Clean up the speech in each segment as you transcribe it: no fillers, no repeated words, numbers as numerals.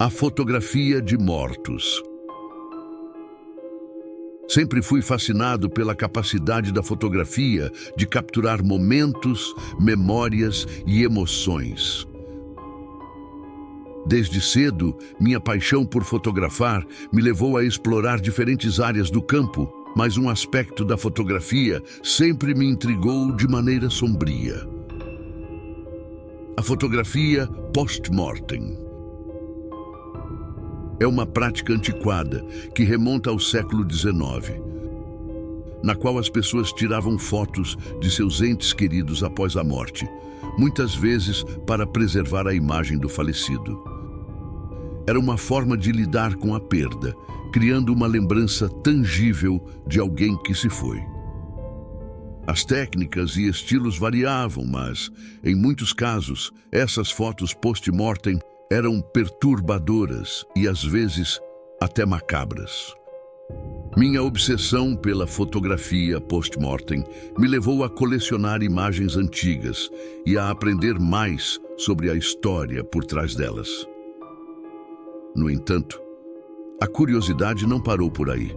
A fotografia de mortos. Sempre fui fascinado pela capacidade da fotografia de capturar momentos, memórias e emoções. Desde cedo, minha paixão por fotografar me levou a explorar diferentes áreas do campo, mas um aspecto da fotografia sempre me intrigou de maneira sombria. A fotografia post-mortem. É uma prática antiquada que remonta ao século XIX, na qual as pessoas tiravam fotos de seus entes queridos após a morte, muitas vezes para preservar a imagem do falecido. Era uma forma de lidar com a perda, criando uma lembrança tangível de alguém que se foi. As técnicas e estilos variavam, mas, em muitos casos, essas fotos post-mortem eram perturbadoras e, às vezes, até macabras. Minha obsessão pela fotografia post-mortem me levou a colecionar imagens antigas e a aprender mais sobre a história por trás delas. No entanto, a curiosidade não parou por aí.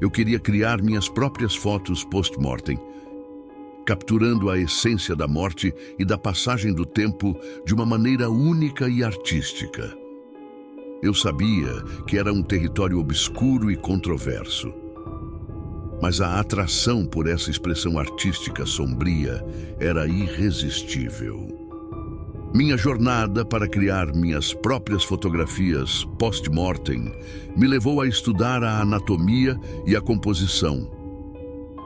Eu queria criar minhas próprias fotos post-mortem, capturando a essência da morte e da passagem do tempo de uma maneira única e artística. Eu sabia que era um território obscuro e controverso, mas a atração por essa expressão artística sombria era irresistível. Minha jornada para criar minhas próprias fotografias post-mortem me levou a estudar a anatomia e a composição,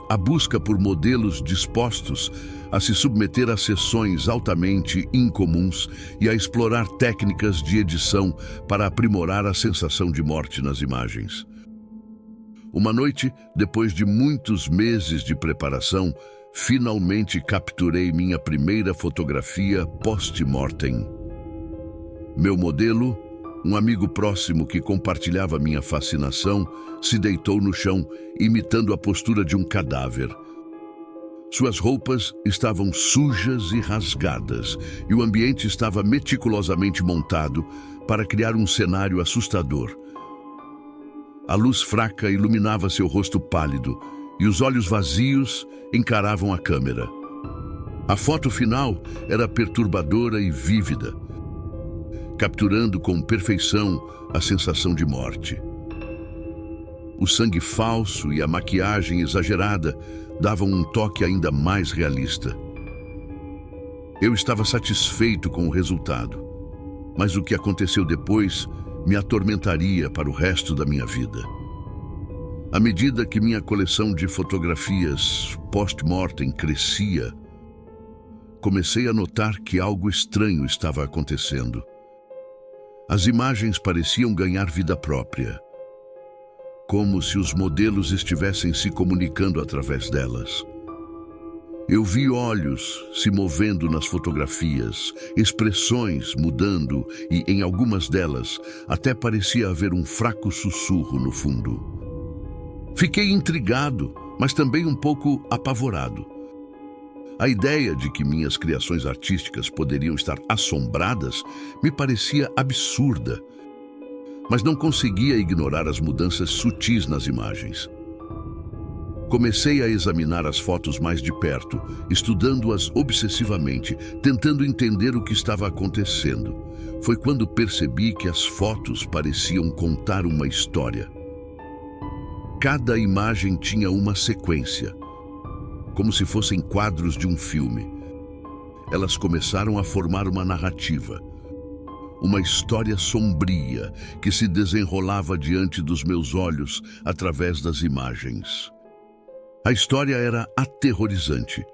a busca por modelos dispostos a se submeter a sessões altamente incomuns e a explorar técnicas de edição para aprimorar a sensação de morte nas imagens. Uma noite, depois de muitos meses de preparação, finalmente capturei minha primeira fotografia post-mortem. Meu modelo, um amigo próximo que compartilhava minha fascinação, se deitou no chão, imitando a postura de um cadáver. Suas roupas estavam sujas e rasgadas, e o ambiente estava meticulosamente montado para criar um cenário assustador. A luz fraca iluminava seu rosto pálido, e os olhos vazios encaravam a câmera. A foto final era perturbadora e vívida, capturando com perfeição a sensação de morte. O sangue falso e a maquiagem exagerada davam um toque ainda mais realista. Eu estava satisfeito com o resultado, mas o que aconteceu depois me atormentaria para o resto da minha vida. À medida que minha coleção de fotografias post-mortem crescia, comecei a notar que algo estranho estava acontecendo. As imagens pareciam ganhar vida própria, como se os modelos estivessem se comunicando através delas. Eu vi olhos se movendo nas fotografias, expressões mudando e, em algumas delas, até parecia haver um fraco sussurro no fundo. Fiquei intrigado, mas também um pouco apavorado. A ideia de que minhas criações artísticas poderiam estar assombradas me parecia absurda, mas não conseguia ignorar as mudanças sutis nas imagens. Comecei a examinar as fotos mais de perto, estudando-as obsessivamente, tentando entender o que estava acontecendo. Foi quando percebi que as fotos pareciam contar uma história. Cada imagem tinha uma sequência, como se fossem quadros de um filme. Elas começaram a formar uma narrativa, uma história sombria que se desenrolava diante dos meus olhos através das imagens. A história era aterrorizante.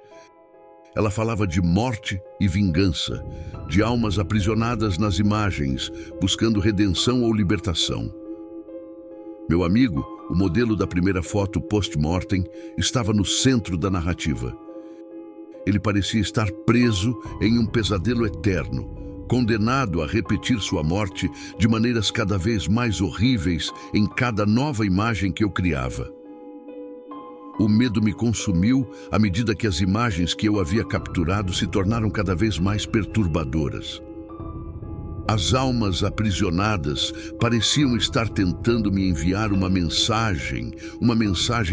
Ela falava de morte e vingança, de almas aprisionadas nas imagens, buscando redenção ou libertação. Meu amigo, o modelo da primeira foto post-mortem, estava no centro da narrativa. Ele parecia estar preso em um pesadelo eterno, condenado a repetir sua morte de maneiras cada vez mais horríveis em cada nova imagem que eu criava. O medo me consumiu à medida que as imagens que eu havia capturado se tornaram cada vez mais perturbadoras. As almas aprisionadas pareciam estar tentando me enviar uma mensagem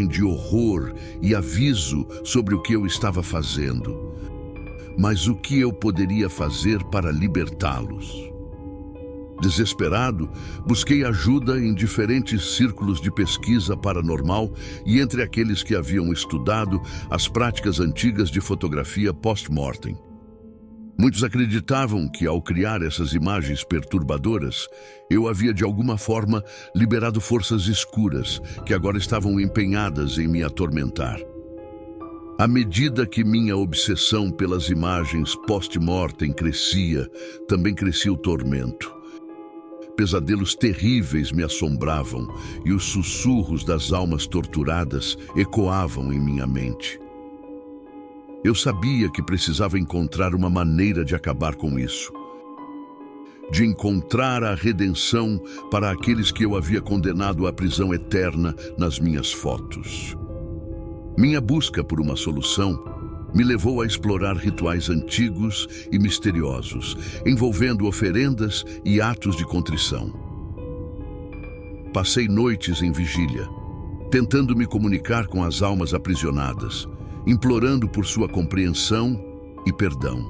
de horror e aviso sobre o que eu estava fazendo. Mas o que eu poderia fazer para libertá-los? Desesperado, busquei ajuda em diferentes círculos de pesquisa paranormal e entre aqueles que haviam estudado as práticas antigas de fotografia post-mortem. Muitos acreditavam que, ao criar essas imagens perturbadoras, eu havia de alguma forma liberado forças escuras que agora estavam empenhadas em me atormentar. À medida que minha obsessão pelas imagens post-mortem crescia, também crescia o tormento. Pesadelos terríveis me assombravam e os sussurros das almas torturadas ecoavam em minha mente. Eu sabia que precisava encontrar uma maneira de acabar com isso. De encontrar a redenção para aqueles que eu havia condenado à prisão eterna nas minhas fotos. Minha busca por uma solução me levou a explorar rituais antigos e misteriosos, envolvendo oferendas e atos de contrição. Passei noites em vigília, tentando me comunicar com as almas aprisionadas, implorando por sua compreensão e perdão.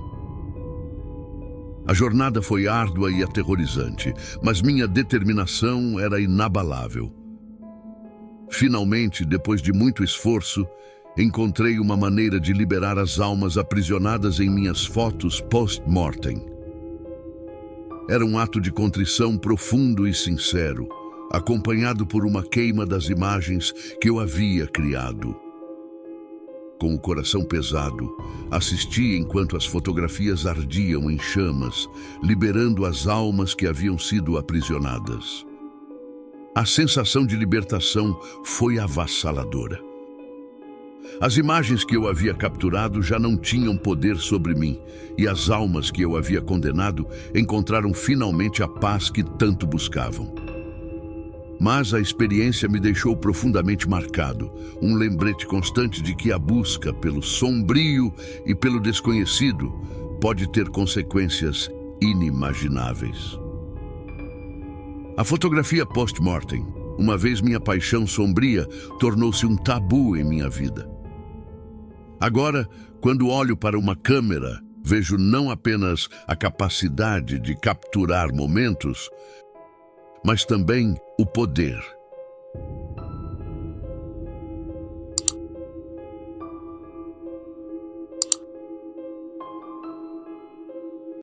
A jornada foi árdua e aterrorizante, mas minha determinação era inabalável. Finalmente, depois de muito esforço, encontrei uma maneira de liberar as almas aprisionadas em minhas fotos post-mortem. Era um ato de contrição profundo e sincero, acompanhado por uma queima das imagens que eu havia criado. Com o coração pesado, assisti enquanto as fotografias ardiam em chamas, liberando as almas que haviam sido aprisionadas. A sensação de libertação foi avassaladora. As imagens que eu havia capturado já não tinham poder sobre mim, e as almas que eu havia condenado encontraram finalmente a paz que tanto buscavam. Mas a experiência me deixou profundamente marcado, um lembrete constante de que a busca pelo sombrio e pelo desconhecido pode ter consequências inimagináveis. A fotografia post-mortem, uma vez minha paixão sombria, tornou-se um tabu em minha vida. Agora, quando olho para uma câmera, vejo não apenas a capacidade de capturar momentos, mas também o poder